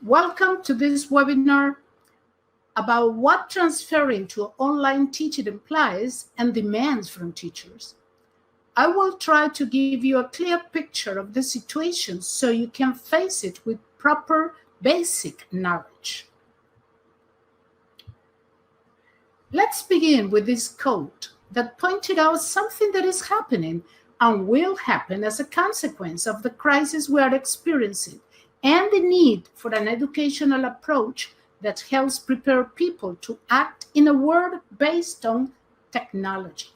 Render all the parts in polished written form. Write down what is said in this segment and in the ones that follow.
Welcome to this webinar about what transferring to online teaching implies and demands from teachers. I will try to give you a clear picture of the situation so you can face it with proper basic knowledge. Let's begin with this quote that pointed out something that is happening and will happen as a consequence of the crisis we are experiencing and the need for an educational approach that helps prepare people to act in a world based on technology.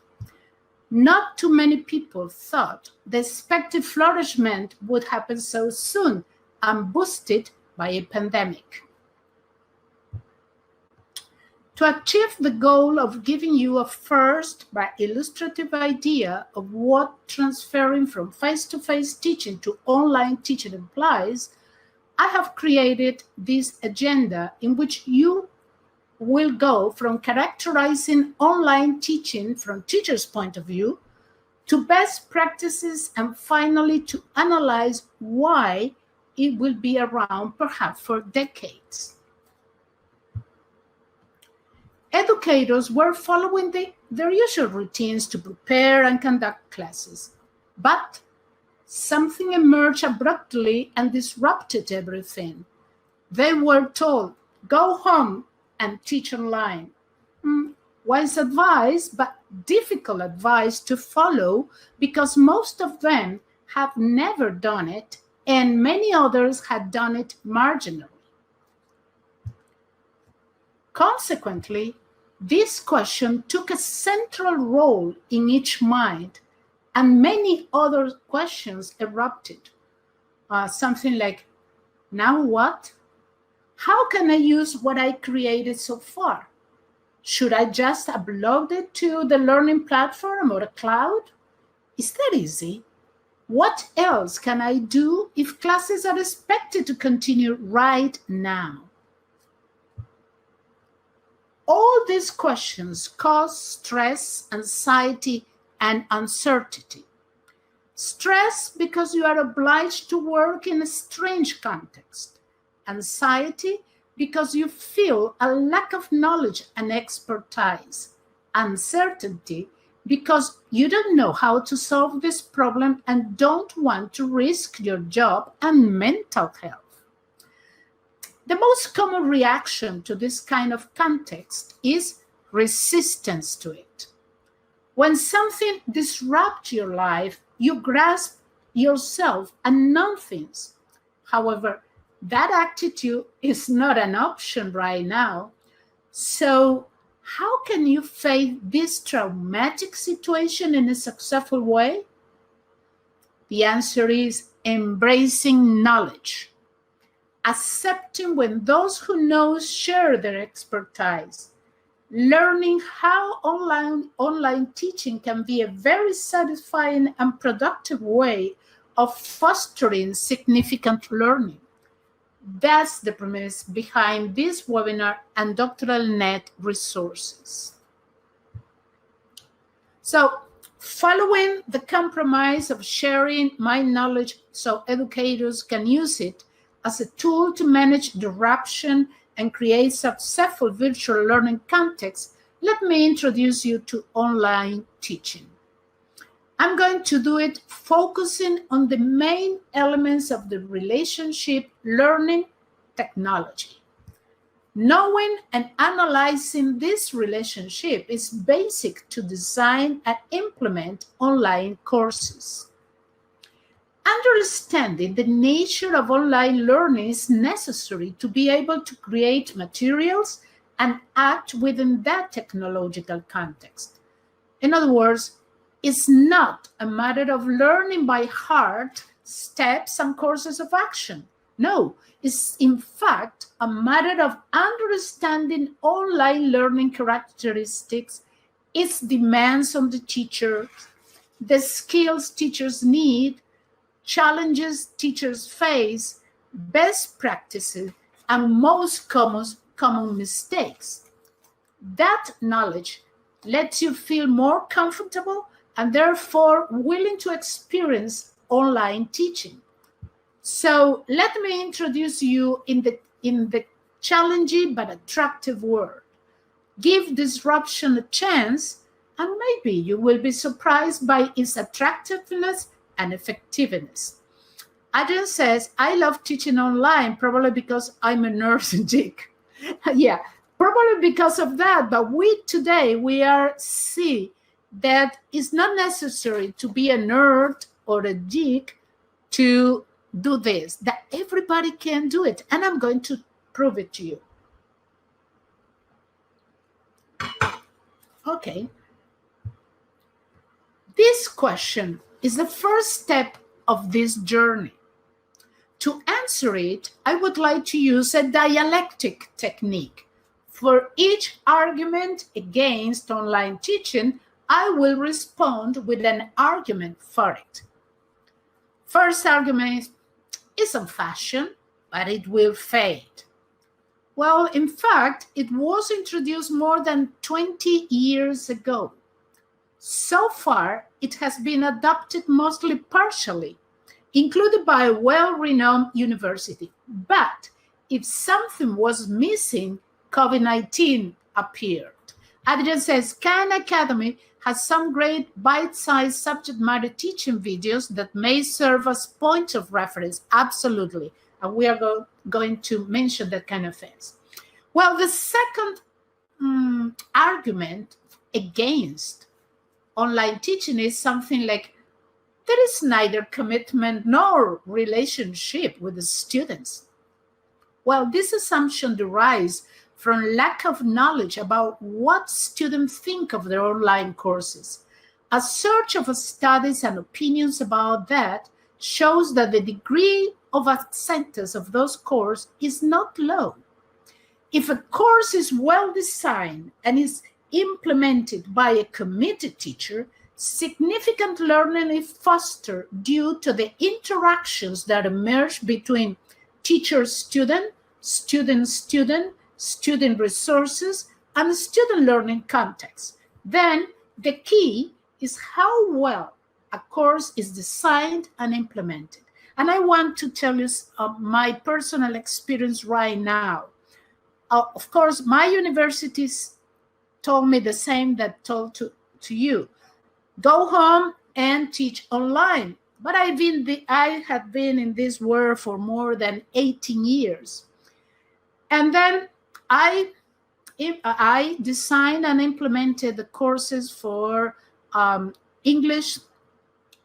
Not too many people thought the expected flourishment would happen so soon and boosted by a pandemic. To achieve the goal of giving you a first but illustrative idea of what transferring from face-to-face teaching to online teaching implies, I have created this agenda in which you will go from characterizing online teaching from teachers' point of view to best practices and finally to analyze why it will be around perhaps for decades. Educators were following their usual routines to prepare and conduct classes, but something emerged abruptly and disrupted everything. They were told, go home and teach online. Wise advice, but difficult advice to follow because most of them have never done it and many others had done it marginally. Consequently, this question took a central role in each mind, and many other questions erupted. Something like, now what? How can I use what I created so far? Should I just upload it to the learning platform or a cloud? Is that easy? What else can I do if classes are expected to continue right now? All these questions cause stress, anxiety, and uncertainty. Stress because you are obliged to work in a strange context. Anxiety because you feel a lack of knowledge and expertise. Uncertainty because you don't know how to solve this problem and don't want to risk your job and mental health. The most common reaction to this kind of context is resistance to it. When something disrupts your life, you grasp yourself and numb things. However, that attitude is not an option right now. So, how can you face this traumatic situation in a successful way? The answer is embracing knowledge. Accepting when those who know share their expertise, learning how online teaching can be a very satisfying and productive way of fostering significant learning. That's the premise behind this webinar and DoctoralNet resources. So, following the compromise of sharing my knowledge so educators can use it as a tool to manage disruption and create successful virtual learning contexts, let me introduce you to online teaching. I'm going to do it focusing on the main elements of the relationship learning technology. Knowing and analyzing this relationship is basic to design and implement online courses. Understanding the nature of online learning is necessary to be able to create materials and act within that technological context. In other words, it's not a matter of learning by heart steps and courses of action. No, it's in fact a matter of understanding online learning characteristics, its demands on the teacher, the skills teachers need, challenges teachers face, best practices, and most common mistakes. That knowledge lets you feel more comfortable and therefore willing to experience online teaching. So let me introduce you in in the challenging but attractive world. Give disruption a chance, and maybe you will be surprised by its attractiveness and effectiveness. Adrian says, I love teaching online, probably because I'm a nerd geek. Yeah, probably because of that. But today we are see that it's not necessary to be a nerd or a geek to do this, that everybody can do it. And I'm going to prove it to you. Okay. This question is the first step of this journey. To answer it, I would like to use a dialectic technique. For each argument against online teaching, I will respond with an argument for it. First argument is a fashion, but it will fade. Well, in fact, it was introduced more than 20 years ago. So far, it has been adopted mostly partially, included by a well-renowned university. But if something was missing, COVID-19 appeared. Adrian says, Khan Academy has some great bite-sized subject matter teaching videos that may serve as points of reference. Absolutely. And we are going to mention that kind of things. Well, the second argument against online teaching is something like, there is neither commitment nor relationship with the students. Well, this assumption derives from lack of knowledge about what students think of their online courses. A search of studies and opinions about that shows that the degree of acceptance of those courses is not low. If a course is well designed and is implemented by a committed teacher, significant learning is fostered due to the interactions that emerge between teacher-student, student-student, student resources, and student learning context. Then the key is how well a course is designed and implemented. And I want to tell you my personal experience right now. Of course, my universities told me the same that told to you. Go home and teach online. But I have been in this world for more than 18 years. And then I designed and implemented the courses for English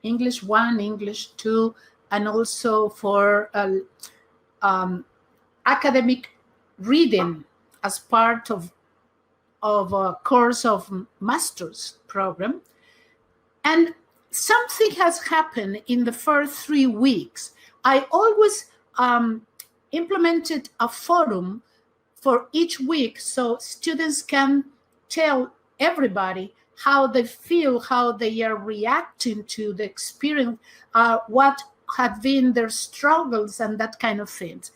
1, English 2, and also for academic reading as part of a course of master's program. And something has happened in the first 3 weeks. I always implemented a forum for each week so students can tell everybody how they feel, how they are reacting to the experience, what have been their struggles and that kind of things.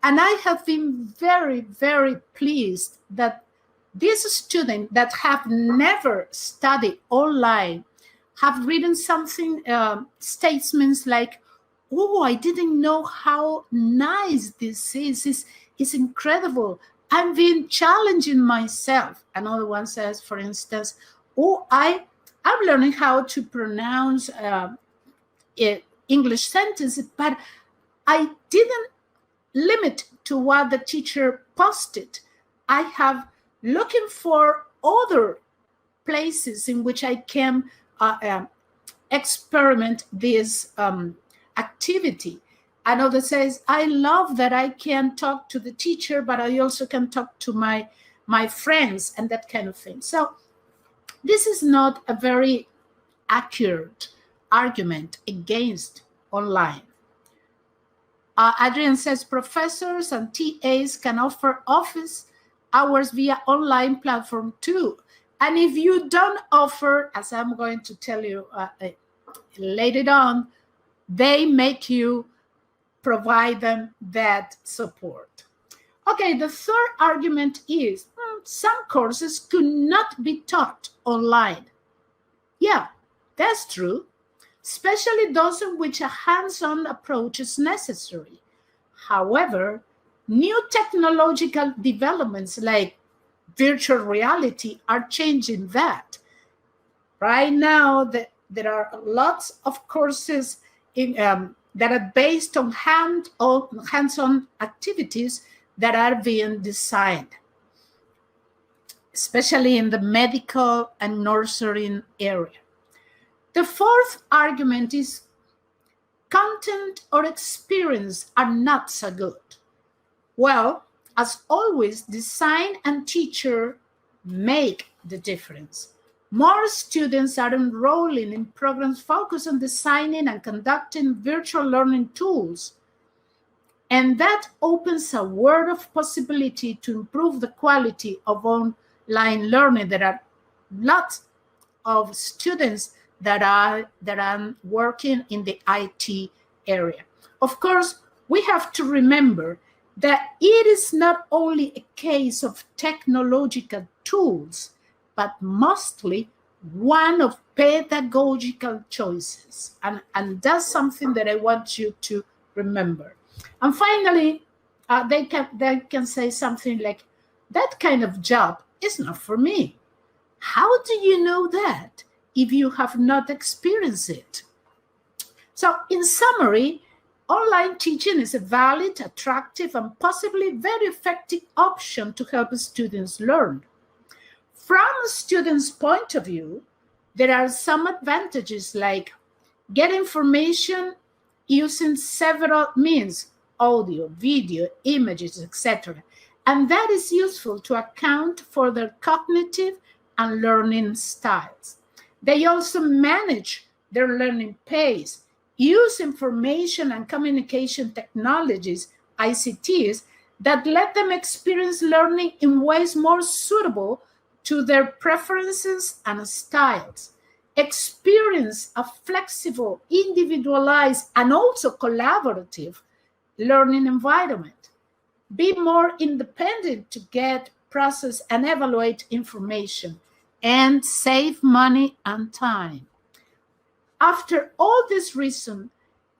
And I have been very, very pleased that these students that have never studied online have written something, statements like, oh, I didn't know how nice this is. It's incredible. I've been challenging myself. Another one says, for instance, oh, I'm learning how to pronounce English sentences, but I didn't limit to what the teacher posted. I have looking for other places in which I can experiment this activity. Another says, I love that I can talk to the teacher, but I also can talk to my friends and that kind of thing. So this is not a very accurate argument against online. Adrian says, professors and TAs can offer office hours via online platform too. And if you don't offer, as I'm going to tell you later on, they make you provide them that support. Okay, the third argument is some courses could not be taught online. Yeah, that's true, especially those in which a hands-on approach is necessary. However, New technological developments like virtual reality are changing that. Right now, there are lots of courses that are based on hands-on activities that are being designed, especially in the medical and nursing area. The fourth argument is content or experience are not so good. Well, as always, design and teacher make the difference. More students are enrolling in programs focused on designing and conducting virtual learning tools. And that opens a world of possibility to improve the quality of online learning. There are lots of students that are working in the IT area. Of course, we have to remember that it is not only a case of technological tools, but mostly one of pedagogical choices. And that's something that I want you to remember. And finally, they can say something like, that kind of job is not for me. How do you know that if you have not experienced it? So in summary, online teaching is a valid, attractive, and possibly very effective option to help students learn. From a student's point of view, there are some advantages like get information using several means, audio, video, images, etc. And that is useful to account for their cognitive and learning styles. They also manage their learning pace, use information and communication technologies, ICTs, that let them experience learning in ways more suitable to their preferences and styles. Experience a flexible, individualized, and also collaborative learning environment. Be more independent to get, process, and evaluate information, and save money and time. After all this reason,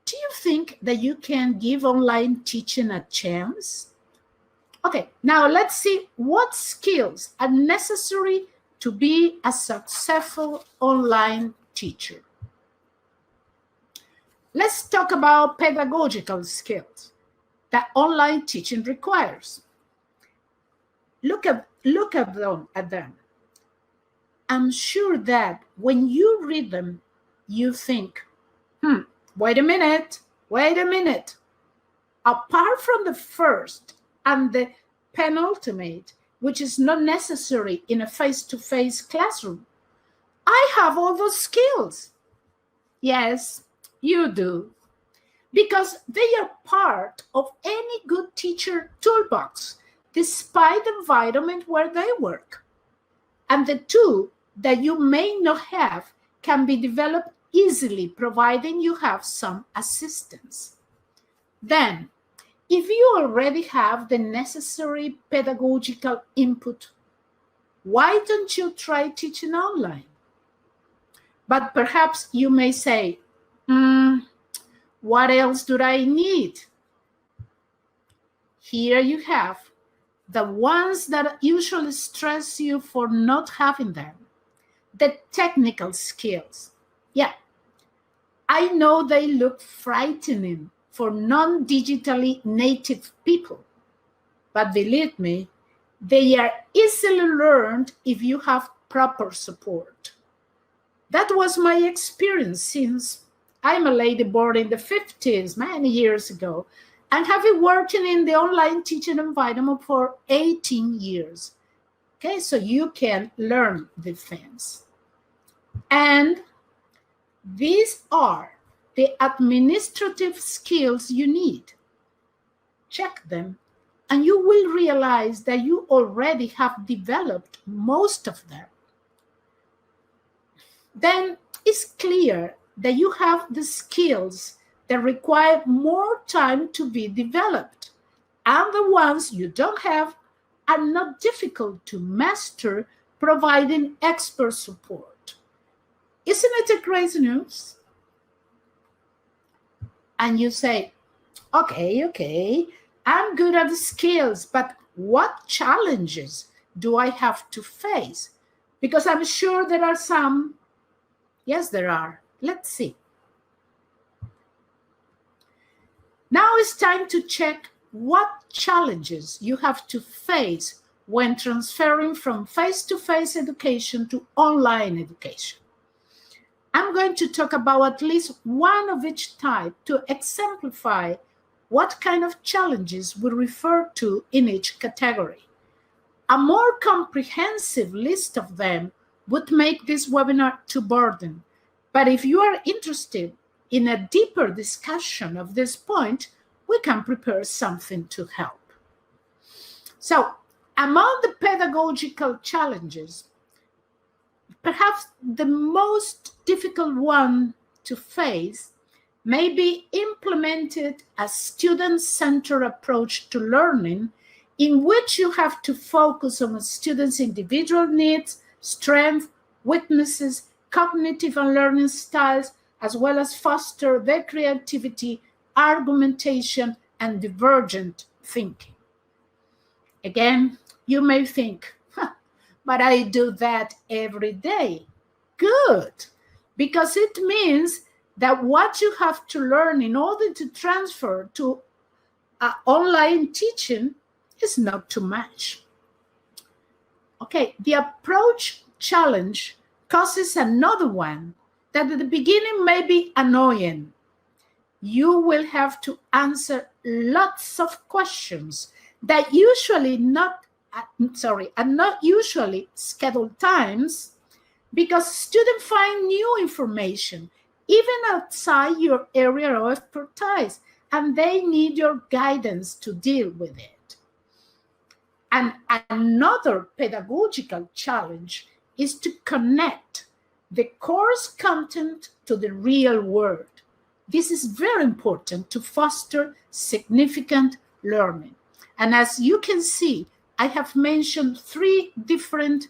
do you think that you can give online teaching a chance? Okay, now let's see what skills are necessary to be a successful online teacher. Let's talk about pedagogical skills that online teaching requires. Look at them. I'm sure that when you read them, you think, wait a minute. Apart from the first and the penultimate, which is not necessary in a face-to-face classroom, I have all those skills. Yes, you do. Because they are part of any good teacher toolbox, despite the environment where they work. And the two that you may not have can be developed easily, providing you have some assistance. Then, if you already have the necessary pedagogical input, why don't you try teaching online? But perhaps you may say, what else do I need? Here you have the ones that usually stress you for not having them. The technical skills. Yeah, I know they look frightening for non-digitally native people, but believe me, they are easily learned if you have proper support. That was my experience since I'm a lady born in the 50s, many years ago, and have been working in the online teaching environment for 18 years. Okay, so you can learn the things. And these are the administrative skills you need. Check them, and you will realize that you already have developed most of them. Then it's clear that you have the skills that require more time to be developed, and the ones you don't have are not difficult to master, providing expert support. Isn't it a great news? And you say, okay, I'm good at the skills, but what challenges do I have to face? Because I'm sure there are some. Yes, there are. Let's see. Now it's time to check what challenges you have to face when transferring from face-to-face education to online education. I'm going to talk about at least one of each type to exemplify what kind of challenges we refer to in each category. A more comprehensive list of them would make this webinar too burden, but if you are interested in a deeper discussion of this point, we can prepare something to help. So, among the pedagogical challenges, perhaps the most difficult one to face may be implemented a student-centered approach to learning in which you have to focus on a student's individual needs, strengths, weaknesses, cognitive and learning styles, as well as foster their creativity, argumentation, and divergent thinking. Again, you may think, but I do that every day. Good, because it means that what you have to learn in order to transfer to online teaching is not too much. Okay, the approach challenge causes another one that at the beginning may be annoying. You will have to answer lots of questions that are not usually scheduled times, because students find new information even outside your area of expertise, and they need your guidance to deal with it. And another pedagogical challenge is to connect the course content to the real world. This is very important to foster significant learning. And as you can see, I have mentioned 3 different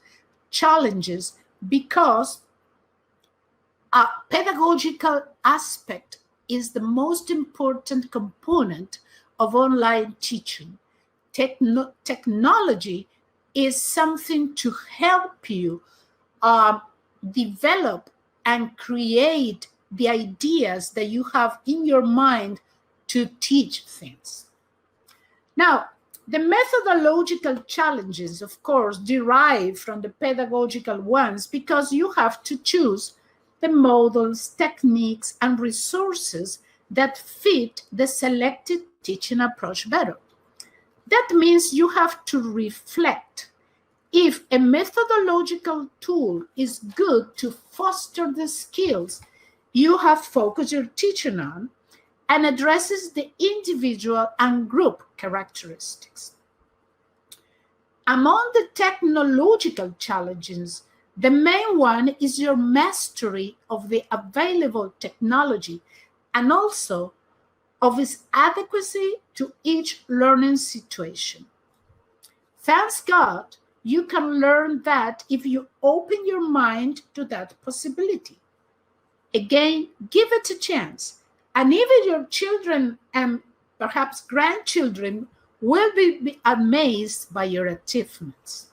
challenges because a pedagogical aspect is the most important component of online teaching. Technology is something to help you develop and create the ideas that you have in your mind to teach things. Now, the methodological challenges, of course, derive from the pedagogical ones because you have to choose the models, techniques, and resources that fit the selected teaching approach better. That means you have to reflect if a methodological tool is good to foster the skills you have focused your teaching on and addresses the individual and group characteristics. Among the technological challenges, the main one is your mastery of the available technology and also of its adequacy to each learning situation. Thanks God, you can learn that if you open your mind to that possibility. Again, give it a chance, and even your children and perhaps grandchildren will be amazed by your achievements.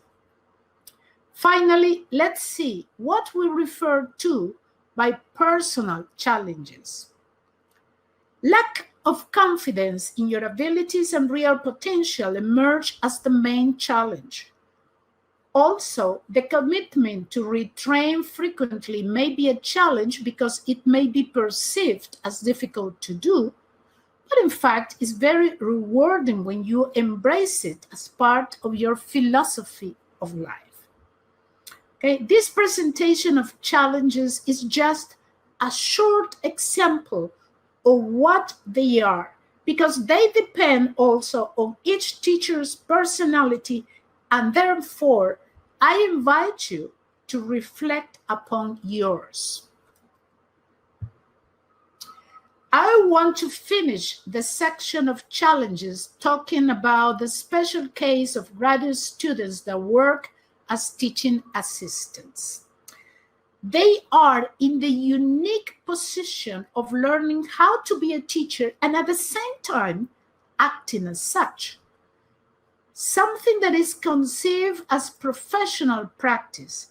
Finally, let's see what we refer to by personal challenges. Lack of confidence in your abilities and real potential emerge as the main challenge. Also, the commitment to retrain frequently may be a challenge because it may be perceived as difficult to do, but in fact is very rewarding when you embrace it as part of your philosophy of life. Okay, this presentation of challenges is just a short example of what they are, because they depend also on each teacher's personality, and therefore I invite you to reflect upon yours. I want to finish the section of challenges talking about the special case of graduate students that work as teaching assistants. They are in the unique position of learning how to be a teacher and at the same time acting as such. Something that is conceived as professional practice.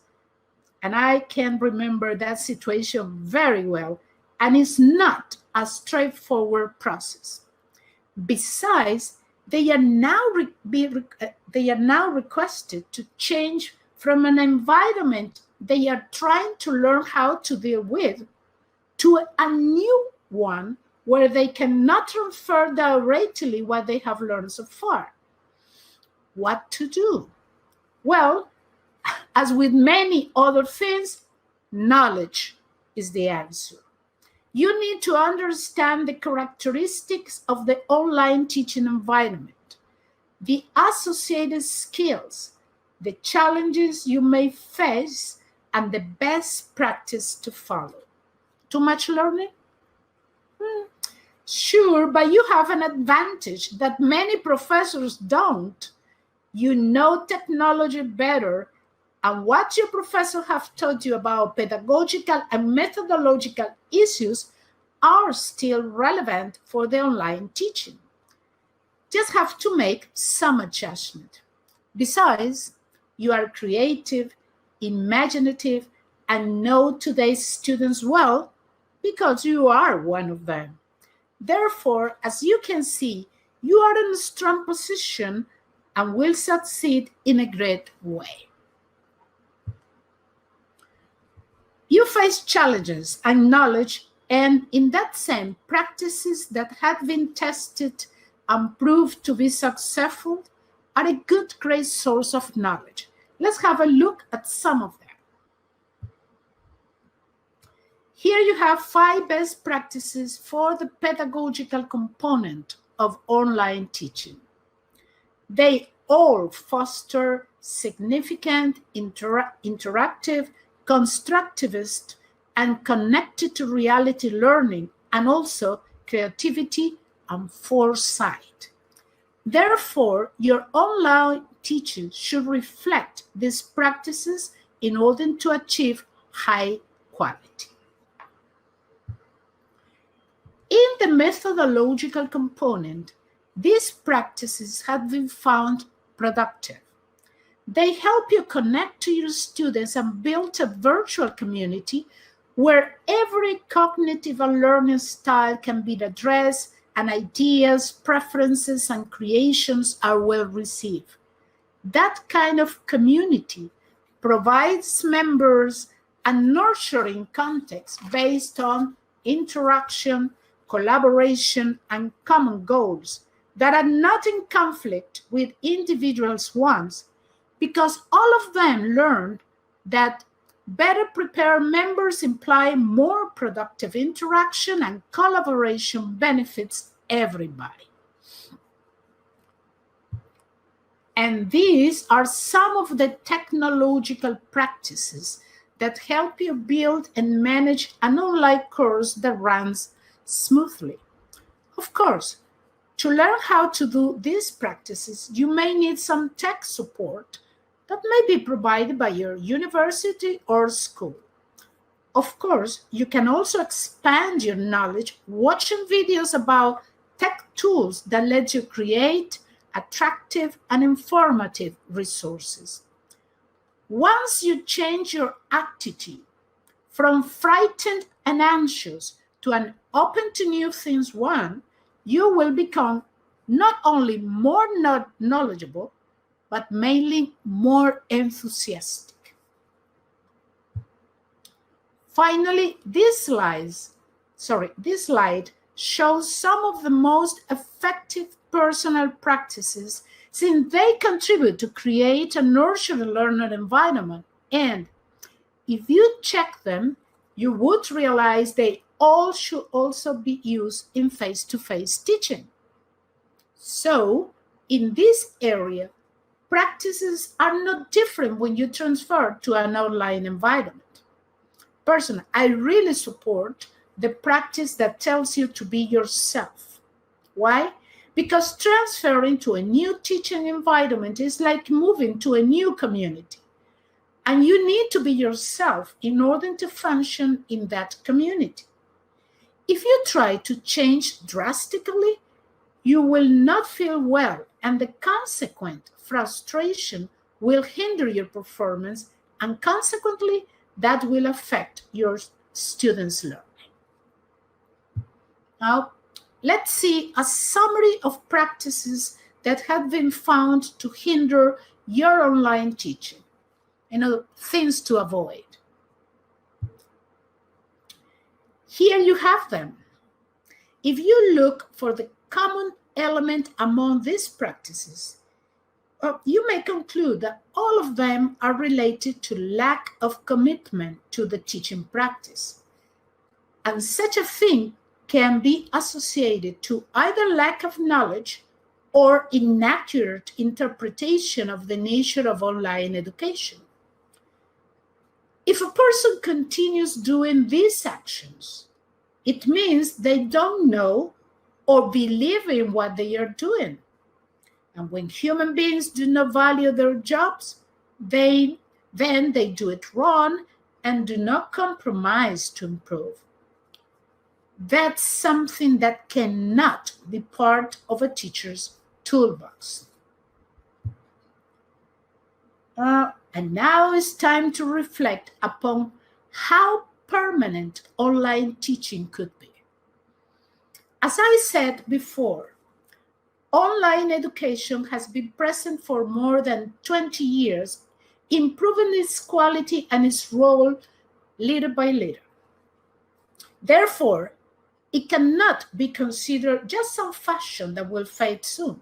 And I can remember that situation very well, and it's not a straightforward process. Besides, they are now requested to change from an environment they are trying to learn how to deal with to a new one where they cannot transfer directly what they have learned so far. What to do? Well, as with many other things, knowledge is the answer. You need to understand the characteristics of the online teaching environment, the associated skills, the challenges you may face, and the best practice to follow. Too much learning? Sure, but you have an advantage that many professors don't. You know technology better, and what your professor have taught you about pedagogical and methodological issues are still relevant for the online teaching. Just have to make some adjustment. Besides, you are creative, imaginative, and know today's students well because you are one of them. Therefore, as you can see, you are in a strong position and will succeed in a great way. You face challenges and knowledge, and in that sense, practices that have been tested and proved to be successful are a good, great source of knowledge. Let's have a look at some of them. Here you have 5 best practices for the pedagogical component of online teaching. They all foster significant, interactive, constructivist, and connected to reality learning, and also creativity and foresight. Therefore, your online teaching should reflect these practices in order to achieve high quality. In the methodological component, these practices have been found productive. They help you connect to your students and build a virtual community where every cognitive and learning style can be addressed and ideas, preferences, and creations are well received. That kind of community provides members a nurturing context based on interaction, collaboration, and common goals that are not in conflict with individuals' wants, because all of them learned that better prepared members imply more productive interaction and collaboration benefits everybody. And these are some of the technological practices that help you build and manage an online course that runs smoothly. Of course, to learn how to do these practices, you may need some tech support that may be provided by your university or school. Of course, you can also expand your knowledge watching videos about tech tools that let you create attractive and informative resources. Once you change your attitude from frightened and anxious to an open to new things one, you will become not only more knowledgeable, but mainly more enthusiastic. Finally, this slide shows some of the most effective personal practices since they contribute to create a nurturing learner environment. And if you check them, you would realize they all should also be used in face-to-face teaching. So, in this area, practices are not different when you transfer to an online environment. Personally, I really support the practice that tells you to be yourself. Why? Because transferring to a new teaching environment is like moving to a new community. And you need to be yourself in order to function in that community. If you try to change drastically, you will not feel well, and the consequent frustration will hinder your performance, and consequently, that will affect your students' learning. Now, let's see a summary of practices that have been found to hinder your online teaching. Things to avoid. Here you have them. If you look for the common element among these practices, you may conclude that all of them are related to lack of commitment to the teaching practice. And such a thing can be associated to either lack of knowledge or inaccurate interpretation of the nature of online education. If a person continues doing these actions, it means they don't know or believe in what they are doing. And when human beings do not value their jobs, then they do it wrong and do not compromise to improve. That's something that cannot be part of a teacher's toolbox. And now it's time to reflect upon how permanent online teaching could be. As I said before, online education has been present for more than 20 years, improving its quality and its role little by little. Therefore, it cannot be considered just some fashion that will fade soon.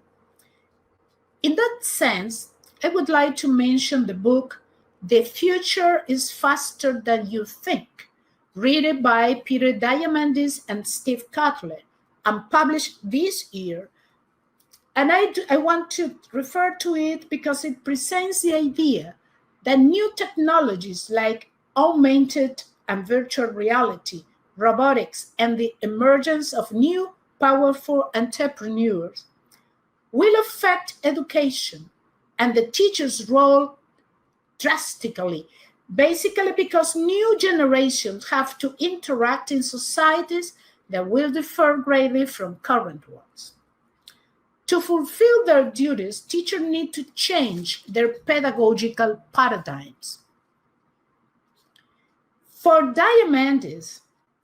In that sense, I would like to mention the book, The Future is Faster Than You Think, written by Peter Diamandis and Steve Kotler, and published this year. And I want to refer to it because it presents the idea that new technologies like augmented and virtual reality, robotics, and the emergence of new powerful entrepreneurs will affect education and the teacher's role drastically, basically because new generations have to interact in societies that will differ greatly from current ones. To fulfill their duties, teachers need to change their pedagogical paradigms. For Diamandis,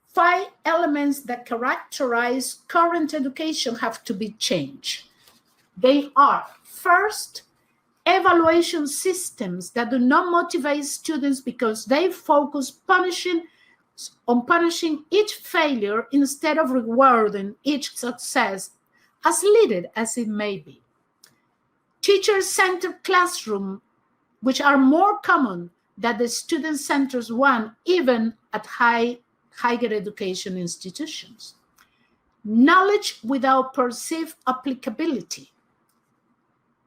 5 elements that characterize current education have to be changed. They are, first, evaluation systems that do not motivate students because they focus on punishing each failure instead of rewarding each success, as little as it may be. Teacher-centered classrooms, which are more common than the student-centered one, even at higher education institutions. Knowledge without perceived applicability.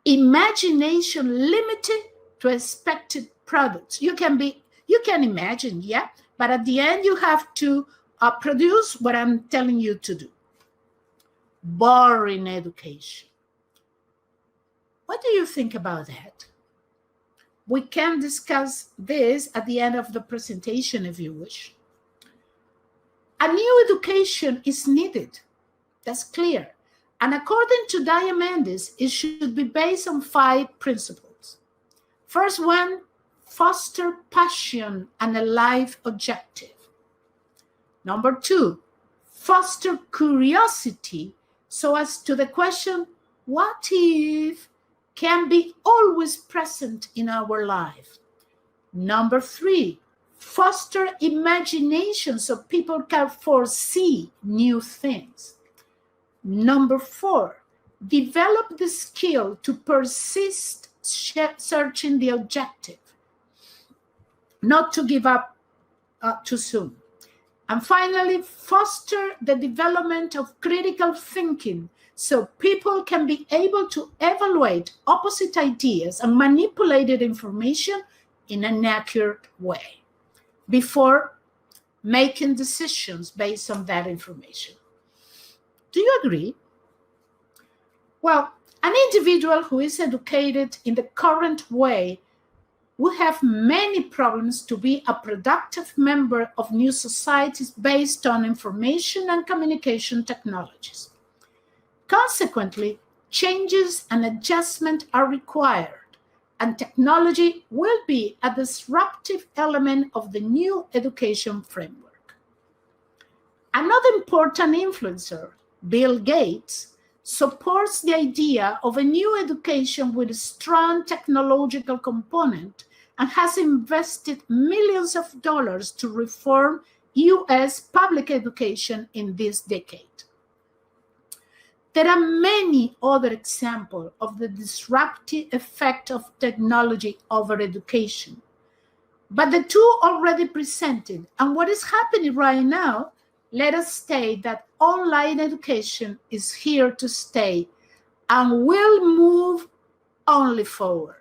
Imagination limited to expected products. You can imagine, yeah, but at the end you have to produce what I'm telling you to do. Boring education. What do you think about that? We can discuss this at the end of the presentation if you wish. A new education is needed. That's clear. And according to Diamandis, it should be based on 5 principles. First one, foster passion and a life objective. Number 2, foster curiosity so as to the question, what if, can be always present in our life. Number 3, foster imagination so people can foresee new things. Number 4, develop the skill to persist searching the objective, not to give up too soon. And finally, foster the development of critical thinking so people can be able to evaluate opposite ideas and manipulated information in an accurate way before making decisions based on that information. Do you agree? Well, an individual who is educated in the current way will have many problems to be a productive member of new societies based on information and communication technologies. Consequently, changes and adjustment are required, and technology will be a disruptive element of the new education framework. Another important influencer, Bill Gates, supports the idea of a new education with a strong technological component and has invested millions of dollars to reform US public education in this decade. There are many other examples of the disruptive effect of technology over education. But the two already presented and what is happening right now, let us state that online education is here to stay and will move only forward.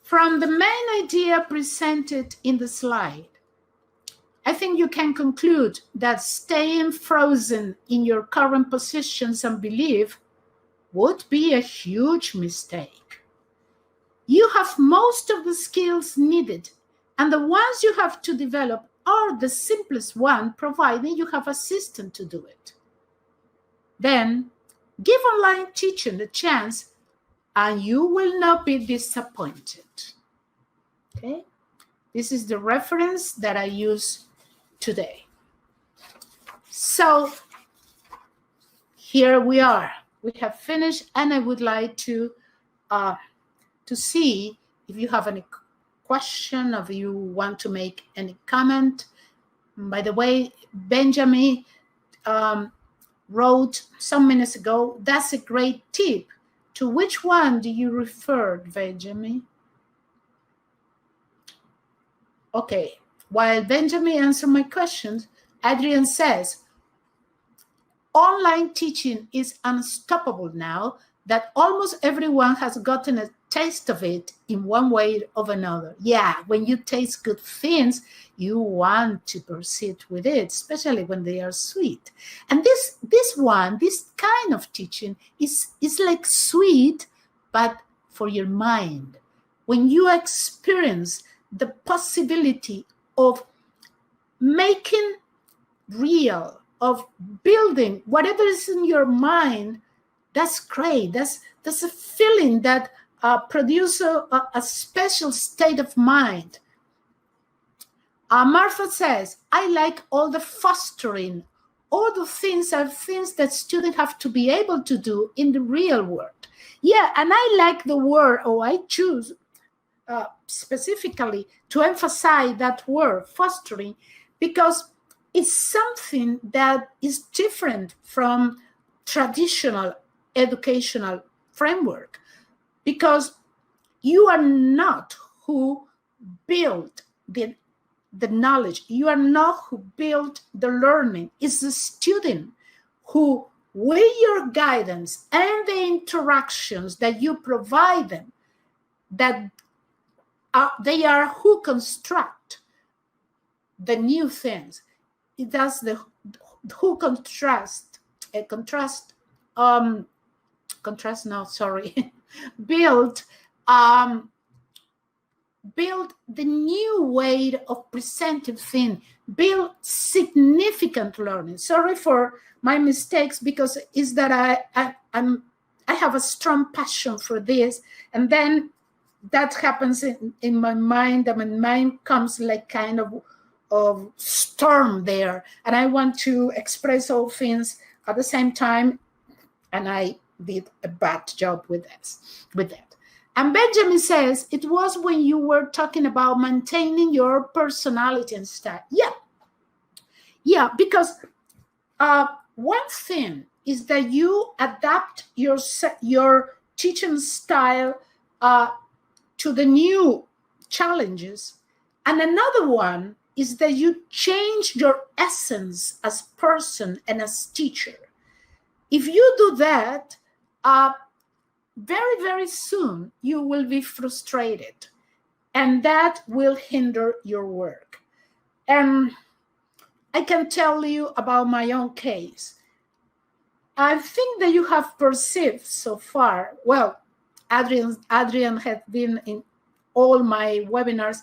From the main idea presented in the slide, I think you can conclude that staying frozen in your current positions and belief would be a huge mistake. You have most of the skills needed, and the ones you have to develop are the simplest one, providing you have assistance to do it. Then, give online teaching a chance, and you will not be disappointed. Okay? This is the reference that I use today. So here we are. We have finished, and I would like to see if you have any question, or if you want to make any comment. By the way, Benjamin wrote some minutes ago, that's a great tip. To which one do you refer, Benjamin? Okay. While Benjamin answers my questions, Adrian says, online teaching is unstoppable now that almost everyone has gotten a taste of it in one way or another. Yeah, when you taste good things, you want to proceed with it, especially when they are sweet. And this kind of teaching is like sweet, but for your mind. When you experience the possibility of making real, of building whatever is in your mind, that's great. That's a feeling that produces a special state of mind. Martha says, I like all the fostering. All the things are things that students have to be able to do in the real world. Yeah, and I like the word, or I choose specifically to emphasize that word, fostering, because it's something that is different from traditional educational framework, because you are not who built the knowledge. You are not who built the learning. It's the student who, with your guidance and the interactions that you provide them, that they are who construct the new things. It does the who build the new way of presenting things, build significant learning. Sorry for my mistakes, because is that I have a strong passion for this, and then that happens in my mind, and my mind comes like kind of storm there, and I want to express all things at the same time, and I did a bad job with that. And Benjamin says, it was when you were talking about maintaining your personality and style. Yeah, because one thing is that you adapt your teaching style to the new challenges. And another one is that you change your essence as person and as teacher. If you do that, very, very soon you will be frustrated, and that will hinder your work. And I can tell you about my own case. I think that you have perceived so far, well, Adrian has been in all my webinars,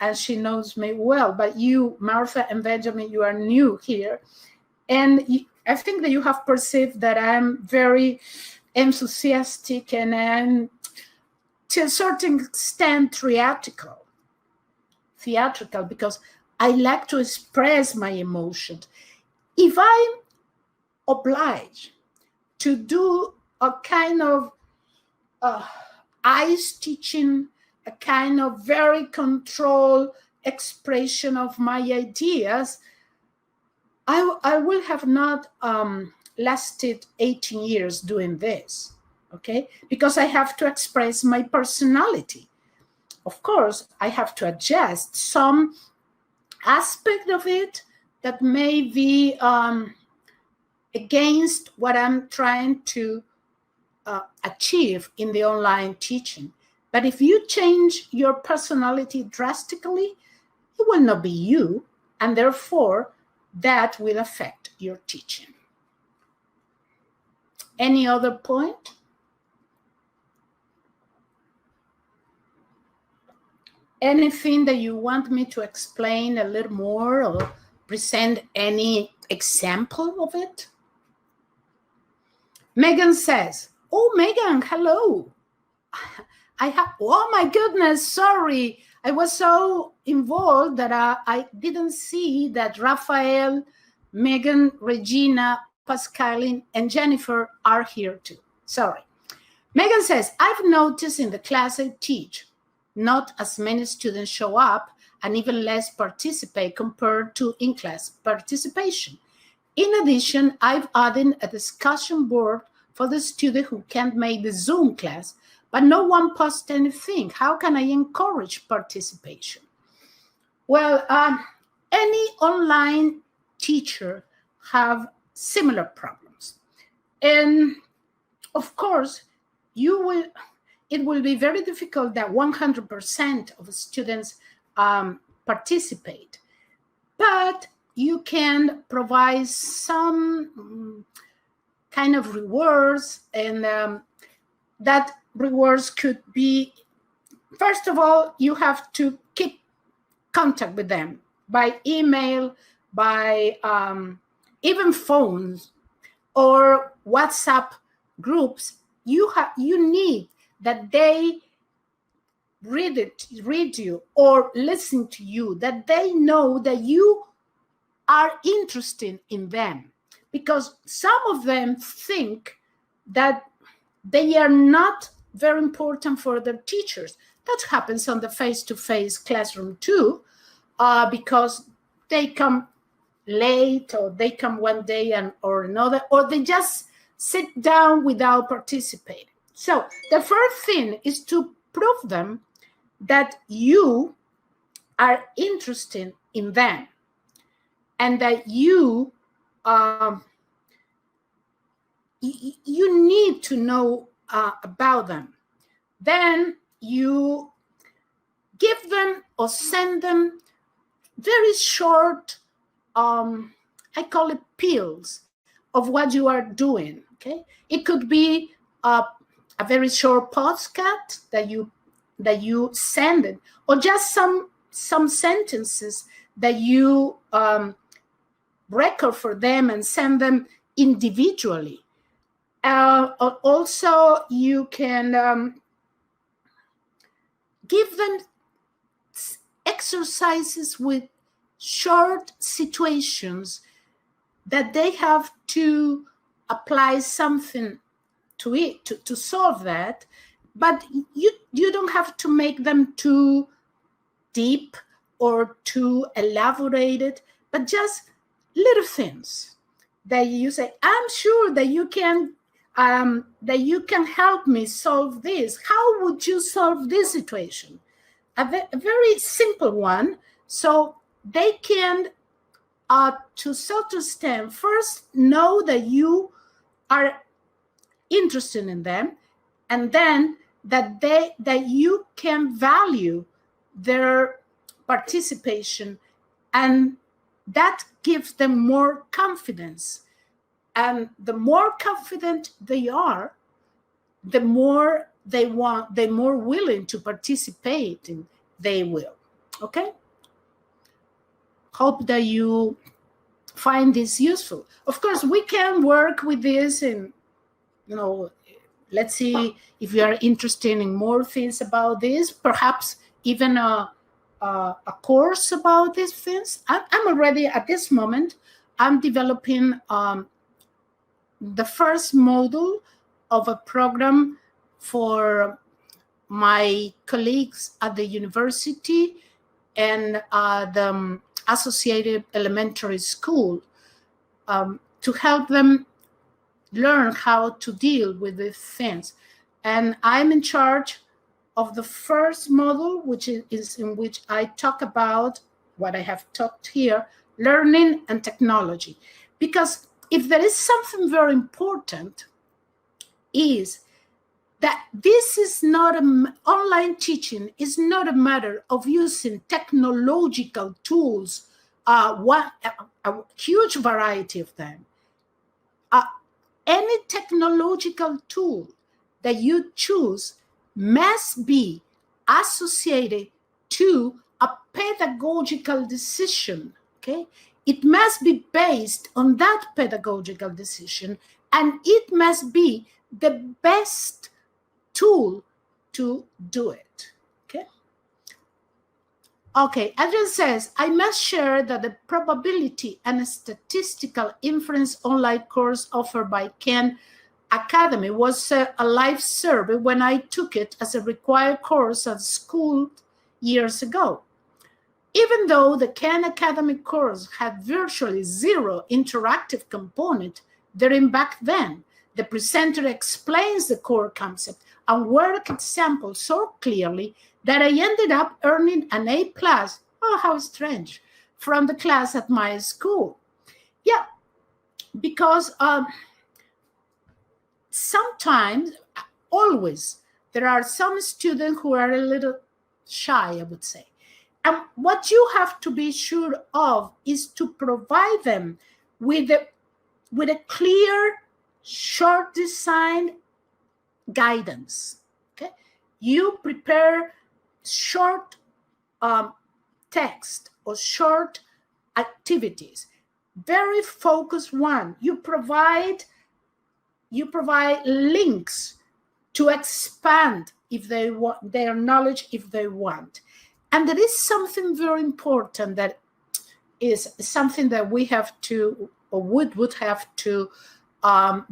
and she knows me well, but you, Martha and Benjamin, you are new here. And I think that you have perceived that I'm very enthusiastic and I'm, to a certain extent, theatrical, because I like to express my emotions. If I'm obliged to do a kind of ice teaching, a kind of very controlled expression of my ideas, I will have not lasted 18 years doing this, okay? Because I have to express my personality. Of course, I have to adjust some aspect of it that may be against what I'm trying to achieve in the online teaching. But if you change your personality drastically, it will not be you, and therefore that will affect your teaching. Any other point? Anything that you want me to explain a little more or present any example of it? Megan says, oh, Megan, hello. Oh my goodness, sorry. I was so involved that I didn't see that Raphael, Megan, Regina, Pascaline, and Jennifer are here too. Sorry. Megan says, I've noticed in the class I teach, not as many students show up and even less participate compared to in-class participation. In addition, I've added a discussion board for the student who can't make the Zoom class, but no one posts anything. How can I encourage participation? Well, any online teacher have similar problems. And of course, it will be very difficult that 100% of the students participate, but you can provide some kind of rewards, and that rewards could be, first of all, you have to keep contact with them by email, by even phones or WhatsApp groups. You need that they read you or listen to you, that they know that you are interested in them, because some of them think that they are not very important for their teachers. That happens on the face-to-face classroom too, because they come late, or they come one day or another, or they just sit down without participating. So the first thing is to prove them that you are interested in them and that you need to know about them. Then you give them or send them very short, I call it pills of what you are doing, okay? It could be a very short podcast that you send it, or just some sentences that you record for them and send them individually. Also, you can give them exercises with short situations that they have to apply something to it to solve that, but you don't have to make them too deep or too elaborated, but just little things that you say, I'm sure that you can help me solve this. How would you solve this situation? A very simple one, so they can, to some extent, first know that you are interested in them, and then that you can value their participation, and that gives them more confidence. And the more confident they are, the more they want, the more willing to participate, and they will. Okay? Hope that you find this useful. Of course, we can work with this and, let's see if you are interested in more things about this, perhaps even a course about these things. I'm already, at this moment, I'm developing the first module of a program for my colleagues at the university and the associated elementary school to help them learn how to deal with these things. And I'm in charge of the first module, which is in which I talk about what I have talked here, learning and technology. Because if there is something very important, is that this is not online teaching is not a matter of using technological tools, a huge variety of them. Any technological tool that you choose must be associated to a pedagogical decision, okay? It must be based on that pedagogical decision, and it must be the best tool to do it, okay? Okay, Adrian says, I must share that the probability and statistical inference online course offered by Khan Academy was a live survey when I took it as a required course at school years ago. Even though the Khan Academy course had virtually zero interactive component therein back then, the presenter explains the core concept and work examples so clearly that I ended up earning an A+. Oh, how strange, from the class at my school. Yeah, because sometimes, always, there are some students who are a little shy, I would say. And what you have to be sure of is to provide them with a clear, short design guidance. Okay, you prepare short text or short activities, very focused one. You provide links to expand if they want their knowledge, if they want. And there is something very important that is something that we have to, or would have to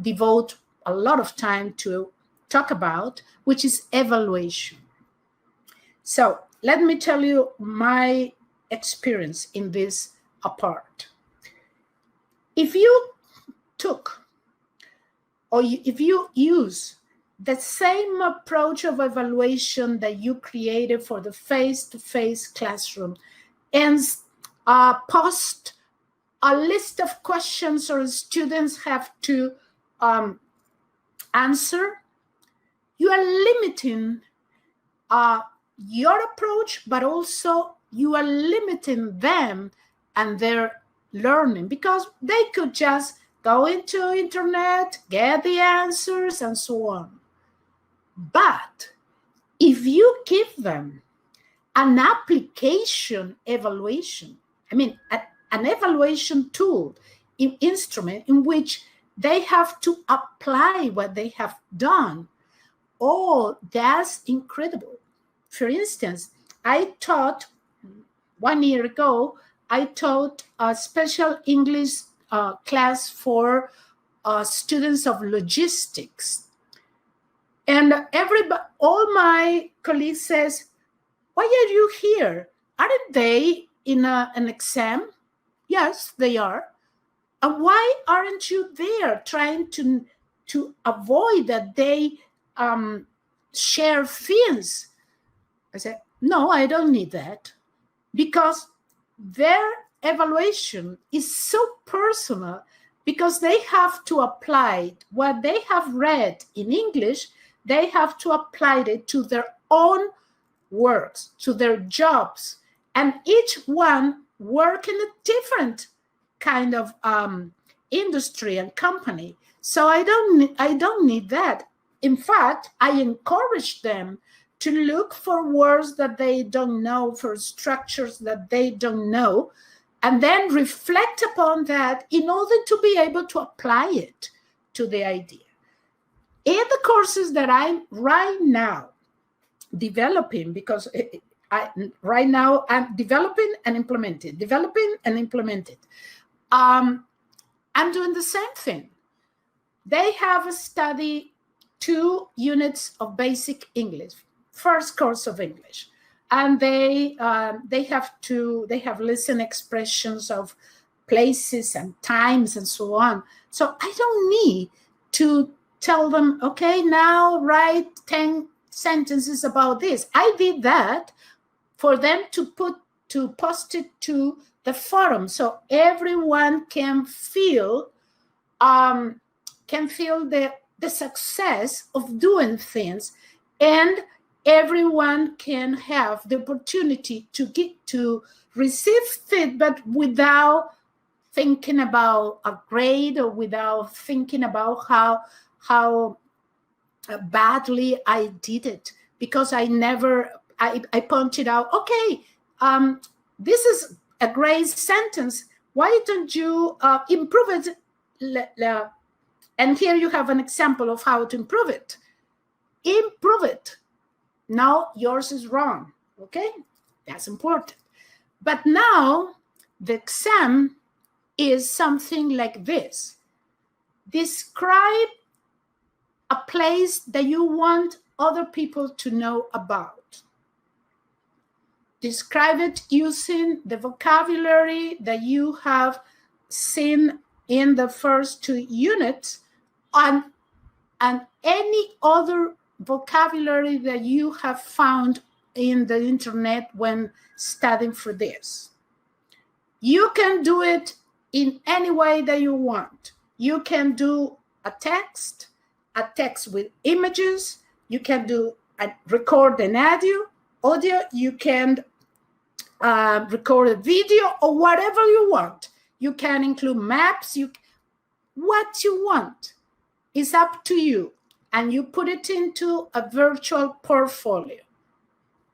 devote a lot of time to talk about, which is evaluation. So let me tell you my experience in this part. If you took, or if you use the same approach of evaluation that you created for the face-to-face classroom and post a list of questions or students have to answer, you are limiting your approach, but also you are limiting them and their learning, because they could just go into internet, get the answers, and so on. But if you give them an application evaluation, I mean, an evaluation tool, an instrument in which they have to apply what they have done, oh, that's incredible. For instance, I taught 1 year ago, I taught a special English class for students of logistics. And all my colleagues says, why are you here? Aren't they in an exam? Yes, they are. And why aren't you there trying to avoid that they share things? I said, no, I don't need that, because their evaluation is so personal, because they have to apply what they have read in English, they have to apply it to their own works, to their jobs, and each one work in a different kind of industry and company. So I don't need that. In fact, I encourage them to look for words that they don't know, for structures that they don't know, and then reflect upon that in order to be able to apply it to the idea. In the courses that I'm right now developing, because right now I'm developing and implementing. I'm doing the same thing. They have studied 2 units of basic English, first course of English, and they have listened expressions of places and times and so on. So I don't need to tell them, okay, now write 10 sentences about this. I did that for them to post it to the forum, so everyone can feel the success of doing things, and everyone can have the opportunity to receive feedback without thinking about a grade or without thinking about how badly I did it, because I pointed out, okay, this is a great sentence. Why don't you improve it? And here you have an example of how to improve it. Improve it. Now yours is wrong. Okay, that's important. But now the exam is something like this. Describe a place that you want other people to know about. Describe it using the vocabulary that you have seen in the first 2 units, and any other vocabulary that you have found in the internet when studying for this. You can do it in any way that you want. You can do a text with images. You can record an audio. You can record a video or whatever you want. You can include maps. What you want is up to you. And you put it into a virtual portfolio.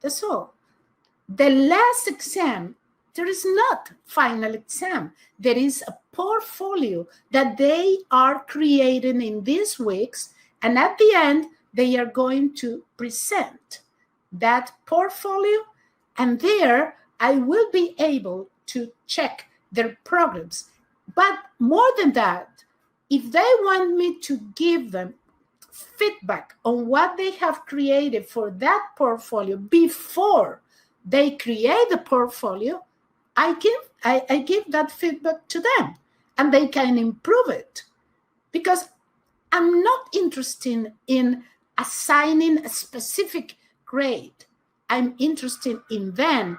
That's all. The last exam, there is not final exam. There is a portfolio that they are creating in these weeks. And at the end, they are going to present that portfolio. And there, I will be able to check their progress. But more than that, if they want me to give them feedback on what they have created for that portfolio before they create the portfolio, I give that feedback to them, and they can improve it. Because I'm not interested in assigning a specific grade. I'm interested in them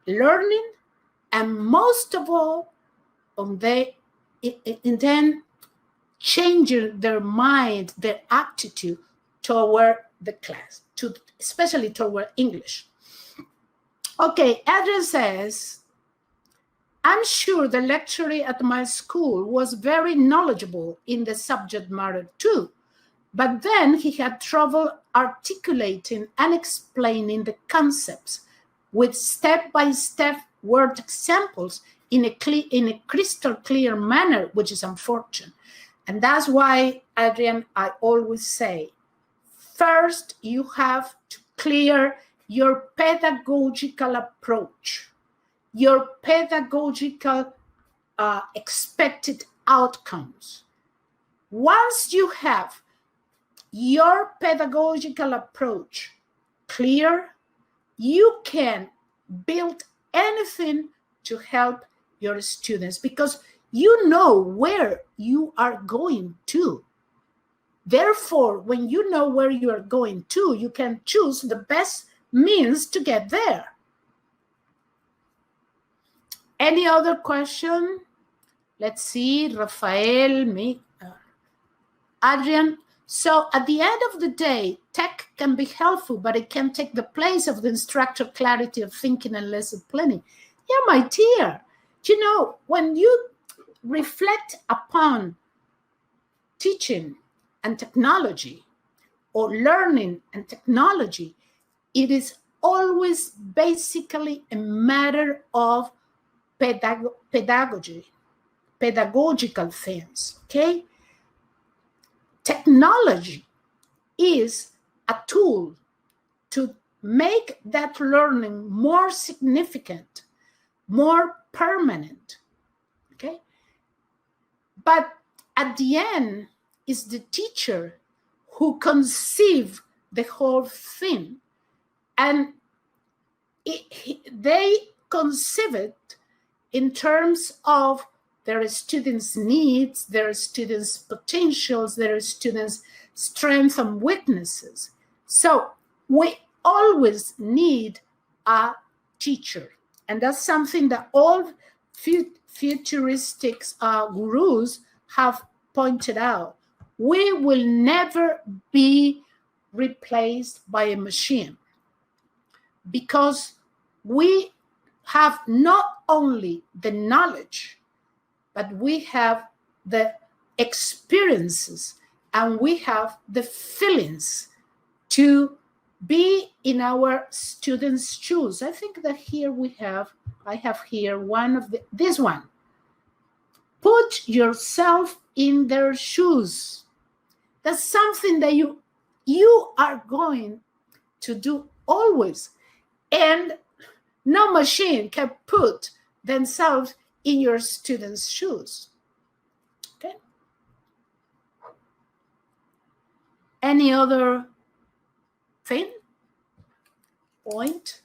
learning, and most of all, in them changing their mind, their attitude toward the class, especially toward English. Okay, Adrian says, I'm sure the lecturer at my school was very knowledgeable in the subject matter too, but then he had trouble articulating and explaining the concepts with step-by-step word examples in a crystal clear manner, which is unfortunate. And that's why, Adrian, I always say, first you have to clear your pedagogical approach, your pedagogical expected outcomes. Once you have your pedagogical approach clear, you can build anything to help your students, because you know where you are going to. Therefore, when you know where you are going to, you can choose the best means to get there. Any other question? Let's see, Rafael, Adrian. So at the end of the day, tech can be helpful, but it can take the place of the instructor clarity of thinking and lesson planning. Yeah, my dear, you know, when you reflect upon teaching and technology, or learning and technology, it is always basically a matter of pedagogical things, okay? Technology is a tool to make that learning more significant, more permanent, okay? But at the end, is the teacher who conceive the whole thing. And they conceive it in terms of their students' needs, their students' potentials, their students' strengths and weaknesses. So we always need a teacher. And that's something that all futuristic gurus have pointed out. We will never be replaced by a machine, because we have not only the knowledge, but we have the experiences and we have the feelings to be in our students' shoes. I think that here I have here this one. Put yourself in their shoes. That's something that you are going to do always. And no machine can put themselves in your students' shoes. Okay? Any other thing? Point?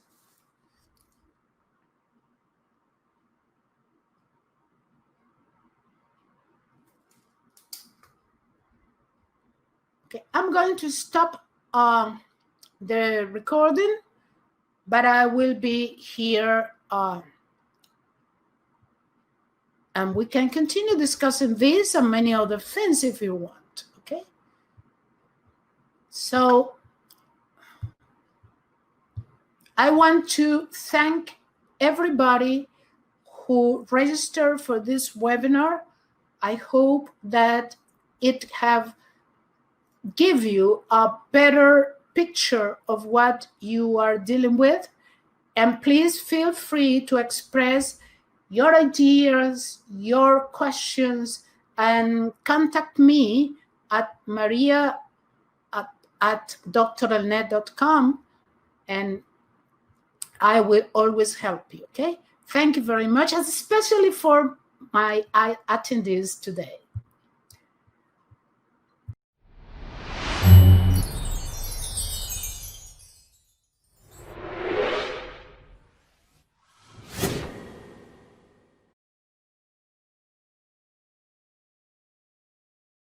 Okay, I'm going to stop the recording, but I will be here and we can continue discussing this and many other things if you want, okay? So I want to thank everybody who registered for this webinar. I hope that it have give you a better picture of what you are dealing with. And please feel free to express your ideas, your questions, and contact me at maria@drelnet.com, and I will always help you, okay? Thank you very much, especially for my attendees today.